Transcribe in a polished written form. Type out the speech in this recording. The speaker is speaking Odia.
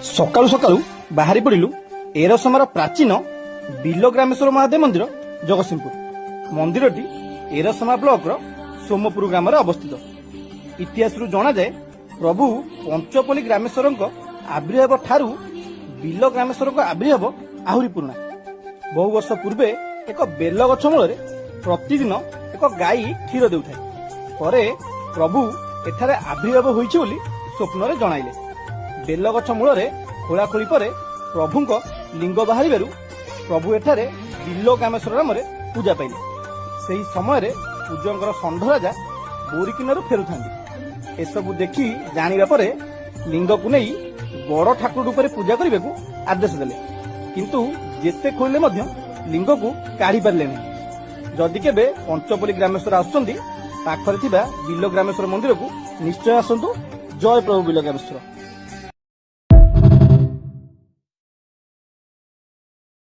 ସକାଳୁ ସକାଳୁ ବାହାରି ପଡ଼ିଲୁ ଏରସମାର ପ୍ରାଚୀନ ବିଲଗ୍ରାମେଶ୍ୱର ମହାଦେବ ମନ୍ଦିର ଜଗତସିଂହପୁର। ମନ୍ଦିରଟି ଏରସମା ବ୍ଲକର ସୋମପୁର ଗ୍ରାମରେ ଅବସ୍ଥିତ। ଇତିହାସରୁ ଜଣାଯାଏ ପ୍ରଭୁ ପଞ୍ଚପଲ୍ଲୀ ଗ୍ରାମେଶ୍ୱରଙ୍କ ଆବିର୍ଭାବ ଠାରୁ ବିଲଗ୍ରାମେଶ୍ୱରଙ୍କ ଆବିର୍ଭାବ ଆହୁରି ପୁରୁଣା। ବହୁ ବର୍ଷ ପୂର୍ବେ ଏକ ବେଲ ଗଛ ମୂଳରେ ପ୍ରତିଦିନ ଏକ ଗାଈ କ୍ଷୀର ଦେଉଥାଏ। ପରେ ପ୍ରଭୁ ଏଠାରେ ଆବିର୍ଭାବ ହୋଇଛି ବୋଲି ସ୍ୱପ୍ନରେ ଜଣାଇଲେ। ବେଲଗଛ ମୂଳରେ ଖୋଳାଖୋଳି ପରେ ପ୍ରଭୁଙ୍କ ଲିଙ୍ଗ ବାହାରିବାରୁ ପ୍ରଭୁ ଏଠାରେ ବିଲଗ୍ରାମେଶ୍ୱର ନାମରେ ପୂଜା ପାଇଲେ। ସେହି ସମୟରେ ପୂଜଙ୍କର ଷଣ୍ଢ ରାଜା ବୋରିକିନାରୁ ଫେରୁଥାନ୍ତି। ଏସବୁ ଦେଖି ଜାଣିବା ପରେ ଲିଙ୍ଗକୁ ନେଇ ବଡ଼ ଠାକୁର ରୂପରେ ପୂଜା କରିବାକୁ ଆଦେଶ ଦେଲେ। କିନ୍ତୁ ଯେତେ ଖୋଳିଲେ ମଧ୍ୟ ଲିଙ୍ଗକୁ କାଢ଼ି ପାରିଲେ ନାହିଁ। ଯଦି କେବେ ପଞ୍ଚପଲ୍ଲୀ ଗ୍ରାମେଶ୍ୱର ଆସୁଛନ୍ତି, ପାଖରେ ଥିବା ବିଲଗ୍ରାମେଶ୍ୱର ମନ୍ଦିରକୁ ନିଶ୍ଚୟ ଆସନ୍ତୁ। ଜୟ ପ୍ରଭୁ ବିଲଗ୍ରାମେଶ୍ୱର।